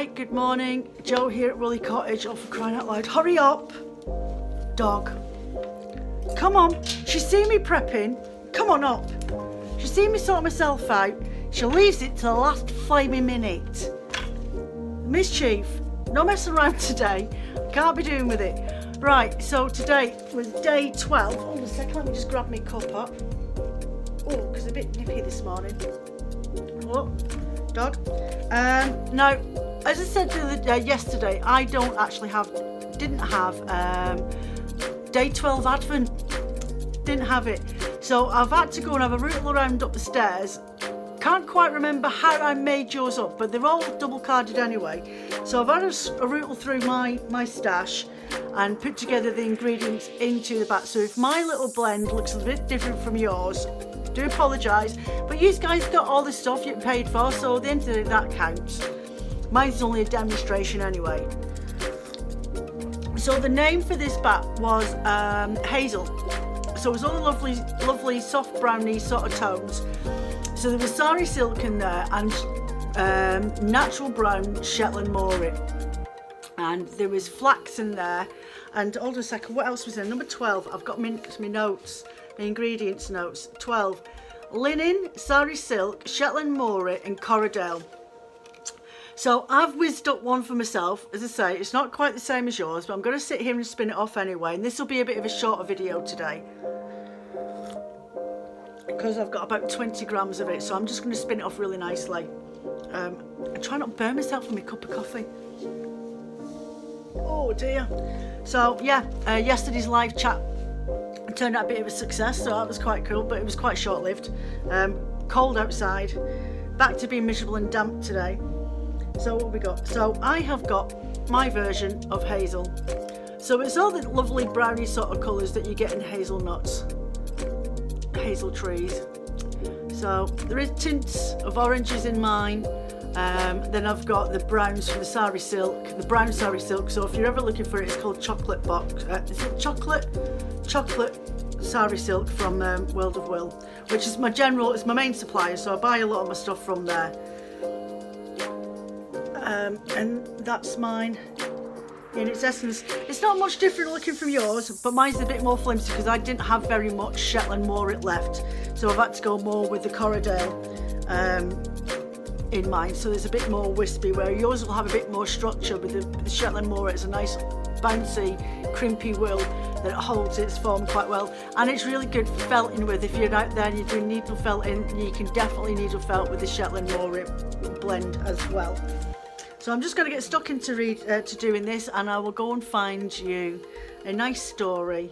Hi, good morning. Joe here at Woolly Cottage. Oh, for crying out loud. Hurry up. Dog. Come on. She's seen me prepping. Come on up. She's seen me sort myself out. She leaves it to the last flaming minute. Mischief. No messing around today. Can't be doing with it. Right, so today was day 12. Hold on a second, let me just grab my cup up. Oh, because it's a bit nippy this morning. Oh, dog. Now, as I said yesterday, I didn't have day 12 Advent. Didn't have it. So I've had to go and have a rootle around up the stairs. Can't quite remember how I made yours up, but they're all double carded anyway. So I've had a rootle through my stash and put together the ingredients into the back. So if my little blend looks a bit different from yours, do apologise. But you guys got all the stuff you paid for, so at the end of the day, that counts. Mine's only a demonstration anyway. So the name for this bat was Hazel. So it was all the lovely soft brownie sort of tones. So there was sari silk in there and natural brown Shetland Moorie. And there was flax in there. And hold on a second, what else was there? Number 12, I've got my notes, my ingredients notes. 12, linen, sari silk, Shetland Moorie and Corriedale. So I've whizzed up one for myself. As I say, it's not quite the same as yours, but I'm going to sit here and spin it off anyway. And this will be a bit of a shorter video today, because I've got about 20 grams of it, so I'm just going to spin it off really nicely. I try not to burn myself with my cup of coffee. Oh dear. So yeah, yesterday's live chat turned out a bit of a success, so that was quite cool, but it was quite short-lived. Cold outside, back to being miserable and damp today. So what have we got? So I have got my version of Hazel. So it's all the lovely brownie sort of colours that you get in hazelnuts. Hazel trees. So there is tints of oranges in mine. Then I've got the browns from the sari silk, the brown sari silk. So if you're ever looking for it, it's called chocolate box. Is it chocolate sari silk from World of Will, which is it's my main supplier. So I buy a lot of my stuff from there. And that's mine in its essence. It's not much different looking from yours, but mine's a bit more flimsy because I didn't have very much Shetland Moorie left, so I've had to go more with the Corriedale in mine. So there's a bit more wispy, where yours will have a bit more structure. With the Shetland Moorie, it's a nice bouncy crimpy wool that holds its form quite well, and it's really good for felting with. If you're out there and you're doing needle felting, you can definitely needle felt with the Shetland Moorie blend as well. So I'm just going to get stuck into doing this, and I will go and find you a nice story,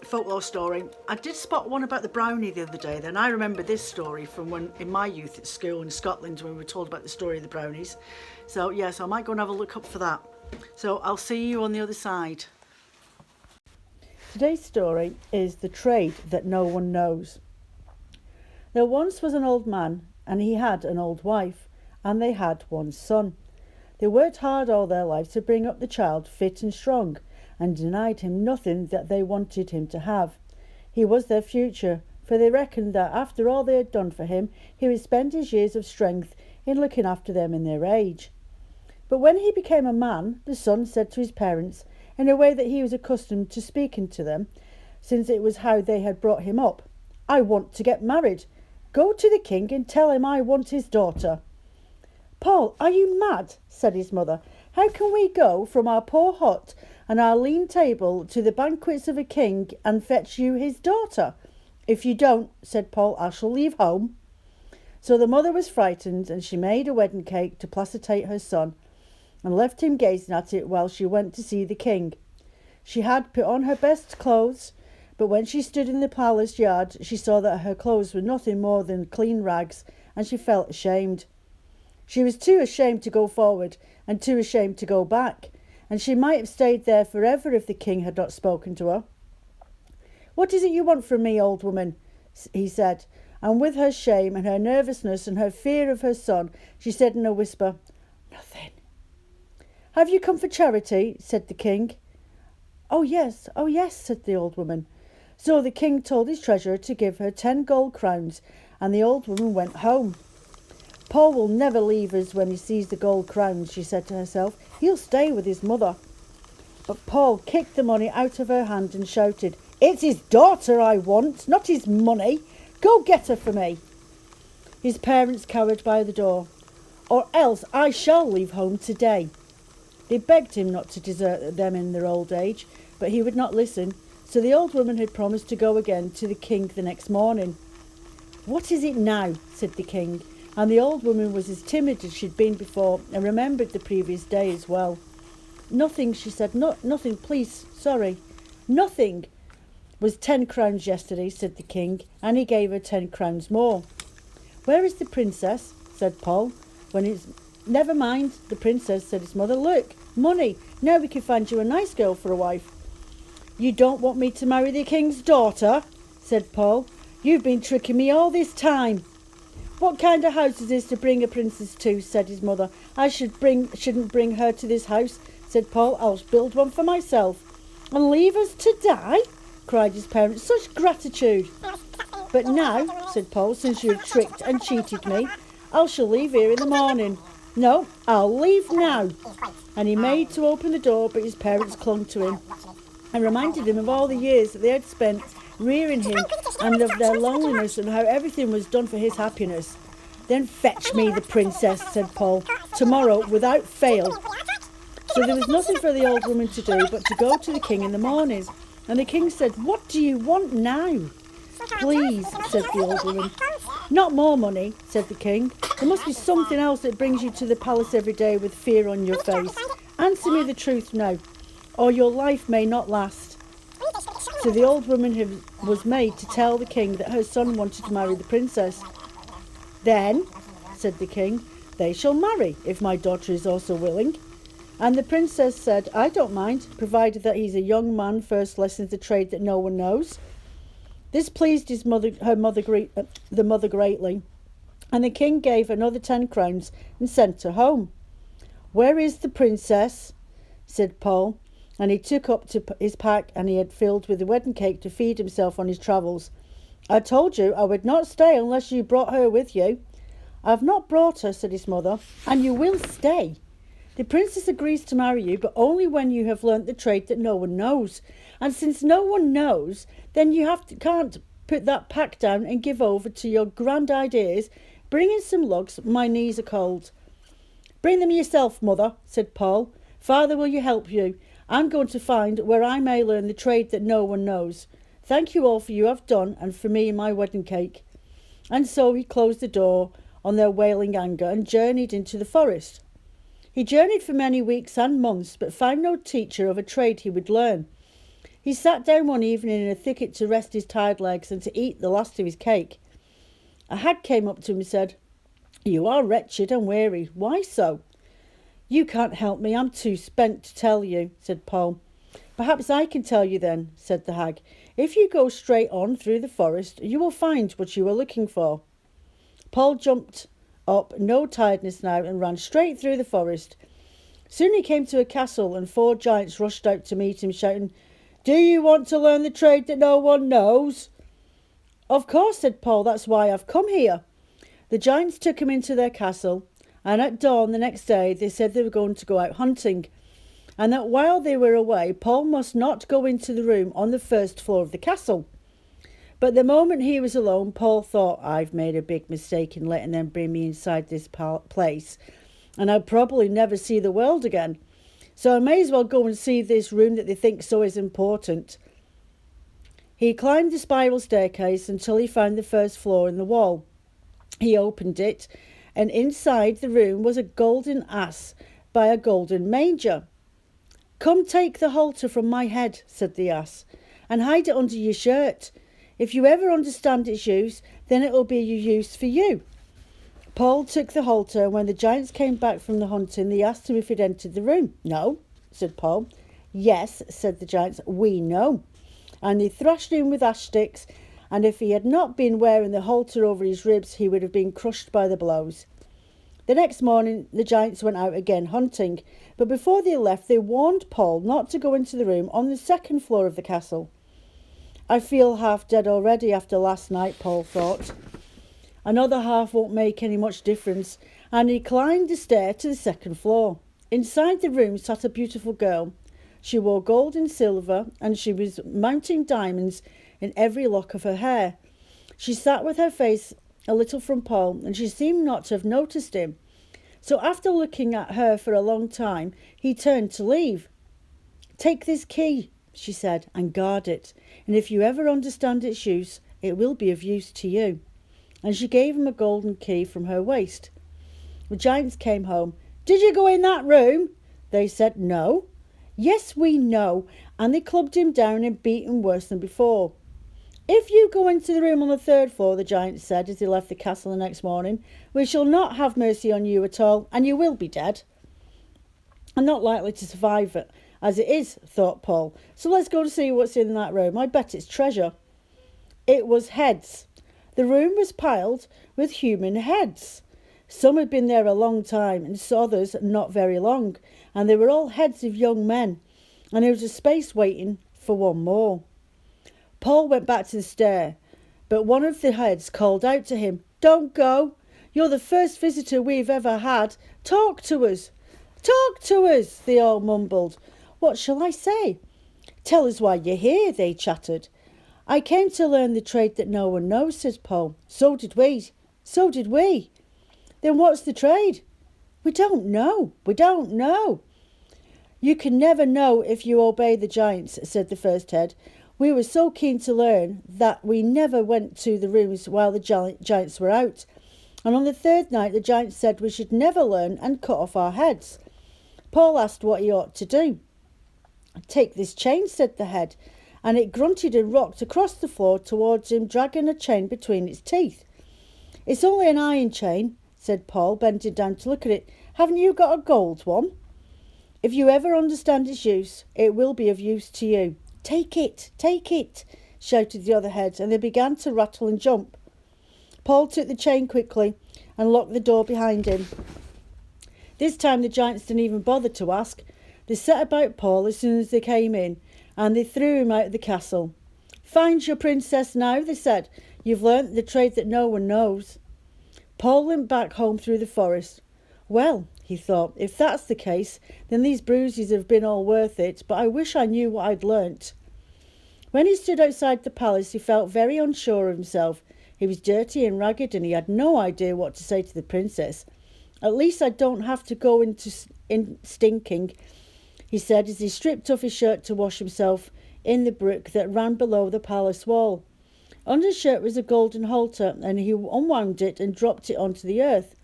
folklore story. I did spot one about the brownie the other day. Then I remember this story from when in my youth at school in Scotland, when we were told about the story of the brownies. So yes, I might go and have a look up for that. So I'll see you on the other side. Today's story is The Trade That No One Knows. There once was an old man, and he had an old wife, and they had one son. They worked hard all their lives to bring up the child fit and strong, and denied him nothing that they wanted him to have. He was their future, for they reckoned that after all they had done for him, he would spend his years of strength in looking after them in their age. But when he became a man, the son said to his parents, in a way that he was accustomed to speaking to them, since it was how they had brought him up, "I want to get married. Go to the king and tell him I want his daughter." "Paul, are you mad?" said his mother. "How can we go from our poor hut and our lean table to the banquets of a king and fetch you his daughter?" "If you don't," said Paul, "I shall leave home." So the mother was frightened, and she made a wedding cake to placitate her son, and left him gazing at it while she went to see the king. She had put on her best clothes, but when she stood in the palace yard, she saw that her clothes were nothing more than clean rags, and she felt ashamed. She was too ashamed to go forward and too ashamed to go back, and she might have stayed there forever if the king had not spoken to her. "What is it you want from me, old woman?" he said, and with her shame and her nervousness and her fear of her son, she said in a whisper, "Nothing." "Have you come for charity?" said the king. Oh yes, said the old woman. So the king told his treasurer to give her 10 gold crowns, and the old woman went home. Paul will never leave us when he sees the gold crowns, she said to herself. He'll stay with his mother. But Paul kicked the money out of her hand and shouted, It's his daughter I want, not his money. Go get her for me. His parents cowered by the door. Or else I shall leave home today. They begged him not to desert them in their old age, but he would not listen, so the old woman had promised to go again to the king the next morning. What is it now? Said the king, and the old woman was as timid as she'd been before and remembered the previous day as well. Nothing, she said. Nothing, please, sorry. Nothing. Was 10 crowns yesterday, said the king, and he gave her 10 crowns more. Where is the princess? Said Paul. Never mind, the princess, said his mother. Look, money. Now we can find you a nice girl for a wife. You don't want me to marry the king's daughter? Said Paul. You've been tricking me all this time. What kind of house is this to bring a princess to? Said his mother. I shouldn't bring her to this house, said Paul. I'll build one for myself. And leave us to die? Cried his parents. Such gratitude. But now, said Paul, since you've tricked and cheated me, I shall leave here in the morning. No, I'll leave now. And he made to open the door, but his parents clung to him and reminded him of all the years that they had spent rearing him and of their loneliness and how everything was done for his happiness. Then fetch me the princess, said Paul, tomorrow without fail. So there was nothing for the old woman to do but to go to the king in the morning. And the king said, What do you want now? Please, said the old woman. Not more money, said the king. There must be something else that brings you to the palace every day with fear on your face. Answer me the truth now, or your life may not last. So the old woman was made to tell the king that her son wanted to marry the princess. Then, said the king, they shall marry, if my daughter is also willing. And the princess said, I don't mind, provided that he's a young man first lessons a trade that no one knows. This pleased the mother greatly, and the king gave another 10 crowns and sent her home. Where is the princess? Said Paul, and he took up to his pack and he had filled with the wedding cake to feed himself on his travels. I told you I would not stay unless you brought her with you. I have not brought her, said his mother, and you will stay. The princess agrees to marry you, but only when you have learnt the trade that no one knows. And since no one knows, then you can't put that pack down and give over to your grand ideas. Bring in some logs, my knees are cold. Bring them yourself, mother, said Paul. Father, will you help you? I'm going to find where I may learn the trade that no one knows. Thank you all for you have done, and for me and my wedding cake. And so he closed the door on their wailing anger and journeyed into the forest. He journeyed for many weeks and months, but found no teacher of a trade he would learn. He sat down one evening in a thicket to rest his tired legs and to eat the last of his cake. A hag came up to him and said, You are wretched and weary. Why so? You can't help me. I'm too spent to tell you, said Paul. Perhaps I can tell you then, said the hag. If you go straight on through the forest, you will find what you are looking for. Paul jumped up, no tiredness now, and ran straight through the forest. Soon he came to a castle, and 4 giants rushed out to meet him, shouting, Do you want to learn the trade that no one knows? Of course, said Paul, that's why I've come here. The giants took him into their castle, and at dawn the next day they said they were going to go out hunting, and that while they were away, Paul must not go into the room on the first floor of the castle. But the moment he was alone, Paul thought, I've made a big mistake in letting them bring me inside this place, and I'll probably never see the world again. So I may as well go and see this room that they think so is important. He climbed the spiral staircase until he found the first floor in the wall. He opened it, and inside the room was a golden ass by a golden manger. Come take the halter from my head, said the ass, and hide it under your shirt. If you ever understand its use, then it will be your use for you. Paul took the halter, and when the giants came back from the hunting, they asked him if he'd entered the room. No, said Paul. Yes, said the giants, we know. And they thrashed him with ash sticks, and if he had not been wearing the halter over his ribs, he would have been crushed by the blows. The next morning, the giants went out again hunting, but before they left, they warned Paul not to go into the room on the second floor of the castle. I feel half dead already after last night, Paul thought. Another half won't make any much difference. And he climbed the stair to the second floor. Inside the room sat a beautiful girl. She wore gold and silver, and she was mounting diamonds in every lock of her hair. She sat with her face a little from Paul, and she seemed not to have noticed him. So after looking at her for a long time, he turned to leave. "Take this key," she said, "and guard it. And if you ever understand its use, it will be of use to you." And she gave him a golden key from her waist. The giants came home. "Did you go in that room?" They said, "No." "Yes, we know." And they clubbed him down and beat him worse than before. "If you go into the room on the third floor," the giants said as they left the castle the next morning, "we shall not have mercy on you at all, and you will be dead." "I'm not likely to survive it as it is," thought Paul. "So let's go to see what's in that room. I bet it's treasure." It was heads. The room was piled with human heads. Some had been there a long time, and others not very long, and they were all heads of young men, and there was a space waiting for one more. Paul went back to the stair, but one of the heads called out to him, "Don't go. You're the first visitor we've ever had. Talk to us." "Talk to us," they all mumbled. "What shall I say?" "Tell us why you're here," they chattered. "I came to learn the trade that no one knows," said Paul. "So did we. So did we." "Then what's the trade?" We don't know. "You can never know if you obey the giants," said the first head. "We were so keen to learn that we never went to the rooms while the giants were out. And on the third night the giants said we should never learn and cut off our heads." Paul asked what he ought to do. "Take this chain," said the head, and it grunted and rocked across the floor towards him, dragging a chain between its teeth. "It's only an iron chain," said Paul, bending down to look at it. "Haven't you got a gold one? If you ever understand its use, it will be of use to you." "Take it, take it," shouted the other heads, and they began to rattle and jump. Paul took the chain quickly and locked the door behind him. This time the giants didn't even bother to ask. They set about Paul as soon as they came in, and they threw him out of the castle. "Find your princess now," they said. "You've learnt the trade that no one knows." Paul went back home through the forest. "Well," he thought, "if that's the case, then these bruises have been all worth it, but I wish I knew what I'd learnt." When he stood outside the palace, he felt very unsure of himself. He was dirty and ragged, and he had no idea what to say to the princess. "At least I don't have to go in stinking," he said as he stripped off his shirt to wash himself in the brook that ran below the palace wall. Under his shirt was a golden halter, and he unwound it and dropped it onto the earth.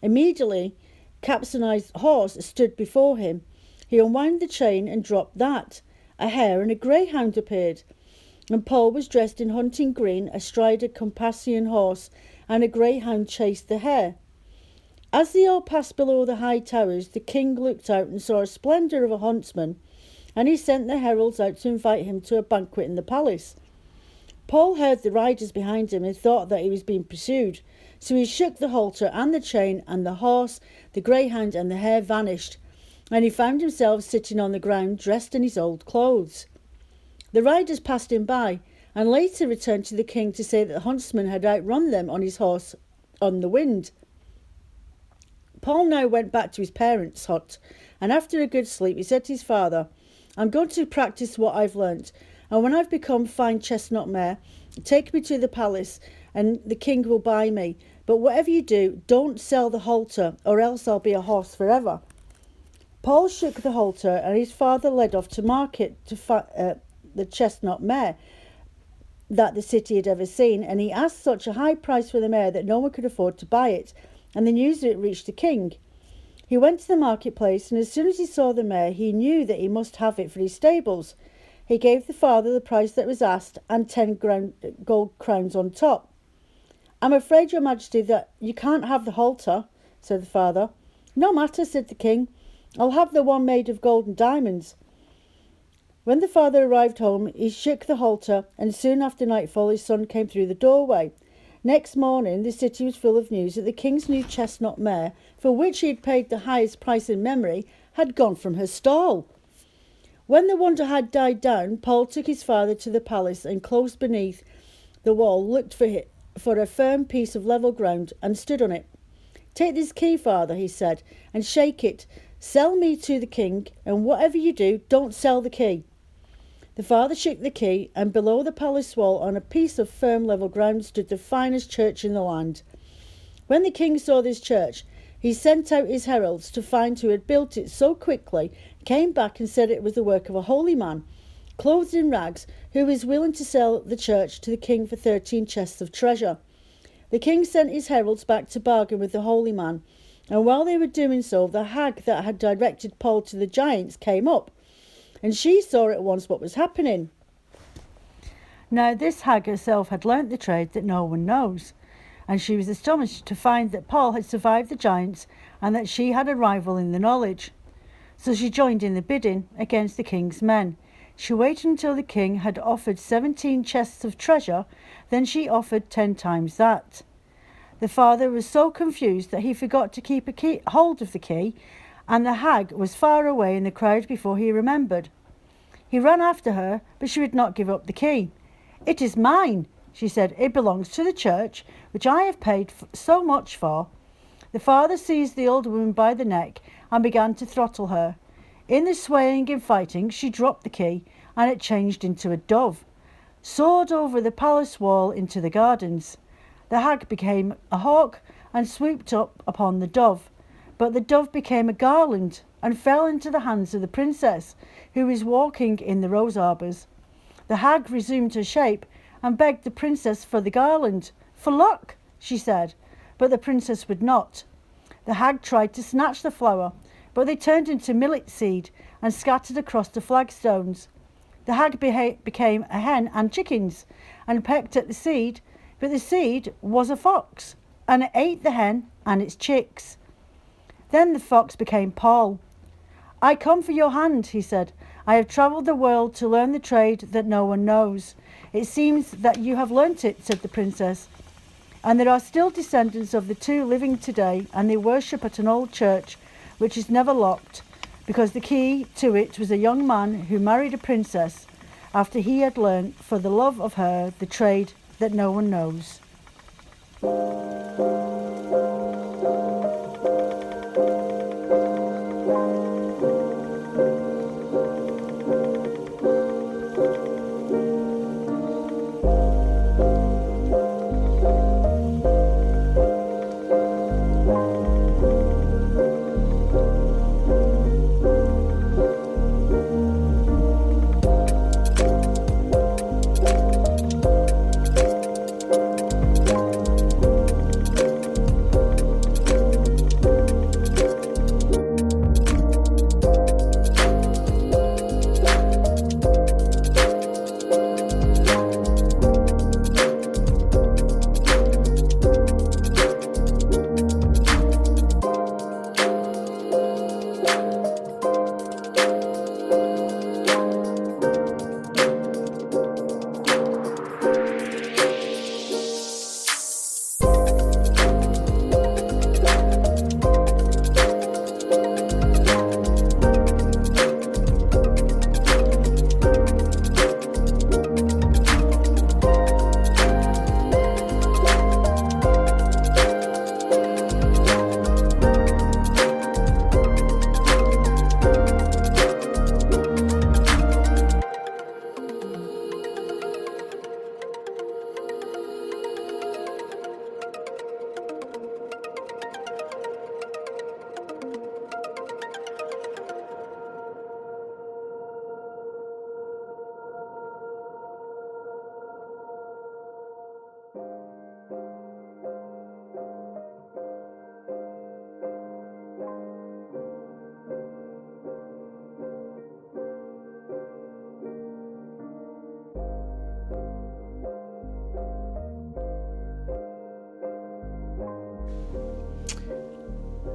Immediately, capsized horse stood before him. He unwound the chain and dropped that. A hare and a greyhound appeared, and Paul was dressed in hunting green astride a Campanian horse, and a greyhound chased the hare. As they all passed below the high towers, the king looked out and saw a splendour of a huntsman, and he sent the heralds out to invite him to a banquet in the palace. Paul heard the riders behind him and thought that he was being pursued, so he shook the halter and the chain, and the horse, the greyhound and the hare vanished, and he found himself sitting on the ground dressed in his old clothes. The riders passed him by, and later returned to the king to say that the huntsman had outrun them on his horse on the wind. Paul now went back to his parents' hut, and after a good sleep he said to his father, "I'm going to practice what I've learnt, and when I've become fine chestnut mare, take me to the palace, and the king will buy me. But whatever you do, don't sell the halter, or else I'll be a horse forever." Paul shook the halter, and his father led off to market the chestnut mare that the city had ever seen, and he asked such a high price for the mare that no one could afford to buy it, and the news of it reached the king. He went to the marketplace, and as soon as he saw the mare, he knew that he must have it for his stables. He gave the father the price that was asked, and 10 gold crowns on top. "I'm afraid, your majesty, that you can't have the halter," said the father. "No matter," said the king. "I'll have the one made of gold and diamonds." When the father arrived home, he shook the halter, and soon after nightfall his son came through the doorway. Next morning the city was full of news that the king's new chestnut mare, for which he had paid the highest price in memory, had gone from her stall. When the wonder died down, Paul took his father to the palace, and close beneath the wall looked for for a firm piece of level ground and stood on it. "Take this key, father," he said, "and shake it. Sell me to the king, and whatever you do, don't sell the key." The father shook the key, and below the palace wall on a piece of firm level ground stood the finest church in the land. When the king saw this church, he sent out his heralds to find who had built it so quickly, came back and said it was the work of a holy man, clothed in rags, who was willing to sell the church to the king for 13 chests of treasure. The king sent his heralds back to bargain with the holy man, and while they were doing so, the hag that had directed Paul to the giants came up, and she saw at once what was happening. Now this hag herself had learnt the trade that no one knows, and she was astonished to find that Paul had survived the giants and that she had a rival in the knowledge. So she joined in the bidding against the king's men. She waited until the king had offered 17 chests of treasure, then she offered 10 times that. The father was so confused that he forgot to keep hold of the key, and the hag was far away in the crowd before he remembered. He ran after her, but she would not give up the key. "It is mine," she said. "It belongs to the church, which I have paid so much for." The father seized the old woman by the neck and began to throttle her. In the swaying and fighting, she dropped the key, and it changed into a dove, soared over the palace wall into the gardens. The hag became a hawk and swooped up upon the dove, but the dove became a garland and fell into the hands of the princess, who was walking in the rose arbours. The hag resumed her shape and begged the princess for the garland. "For luck," she said, but the princess would not. The hag tried to snatch the flower, but they turned into millet seed and scattered across the flagstones. The hag became a hen and chickens and pecked at the seed, but the seed was a fox, and it ate the hen and its chicks. Then the fox became Paul. "I come for your hand," he said. "I have travelled the world to learn the trade that no one knows." "It seems that you have learnt it," said the princess. "And there are still descendants of the two living today, and they worship at an old church which is never locked, because the key to it was a young man who married a princess after he had learnt for the love of her the trade that no one knows."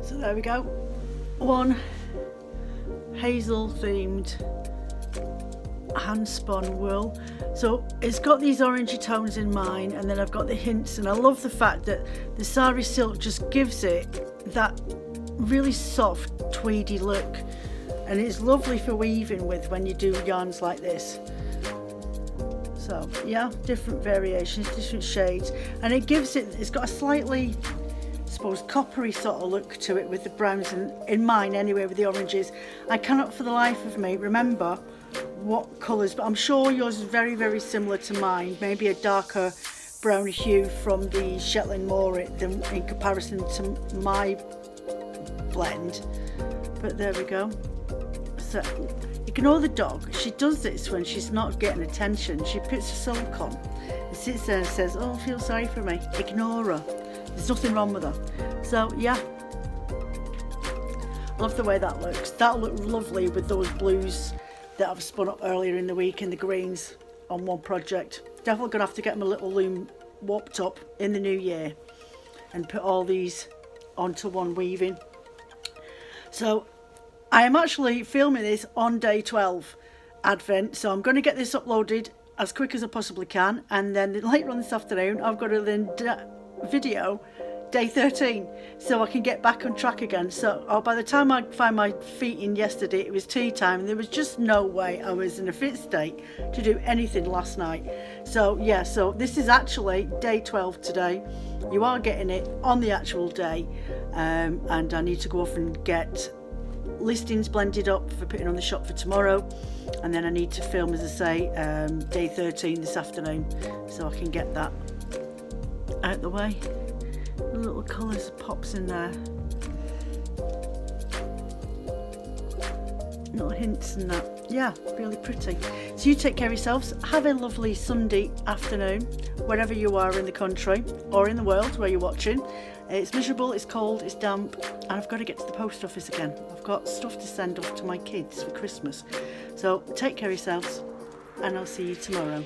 So there we go, one hazel themed hand spun wool. So it's got these orangey tones in mine, and then I've got the hints, and I love the fact that the sari silk just gives it that really soft tweedy look, and it's lovely for weaving with when you do yarns like this. So yeah, different variations, different shades, and it gives it's got a slightly, I suppose, coppery sort of look to it with the browns, and in mine anyway with the oranges. I cannot for the life of me remember what colours, but I'm sure yours is very, very similar to mine, maybe a darker brown hue from the Shetland Moorit than in comparison to my blend. But there we go. So ignore the dog. She does this when she's not getting attention. She puts her sulk on and sits there and says, oh, I feel sorry for me. Ignore her. There's nothing wrong with her. So yeah, love the way that looks. That'll look lovely with those blues that I've spun up earlier in the week and the greens on one project. Definitely gonna have to get my little loom warped up in the new year and put all these onto one weaving. So I am actually filming this on day 12 Advent, so I'm going to get this uploaded as quick as I possibly can, and then later on this afternoon I've got to then video day 13 so I can get back on track again. So by the time I find my feet in yesterday, it was tea time and there was just no way I was in a fit state to do anything last night. So yeah, so this is actually day 12 today. You are getting it on the actual day, and I need to go off and get listings blended up for putting on the shop for tomorrow, and then I need to film, as I say, day 13 this afternoon so I can get that out the way. The little colours pops in there, little hints and that. Yeah, really pretty. So you take care of yourselves. Have a lovely Sunday afternoon wherever you are in the country or in the world where you're watching. It's miserable, it's cold, it's damp, and I've got to get to the post office again. I've got stuff to send off to my kids for Christmas. So take care of yourselves, and I'll see you tomorrow.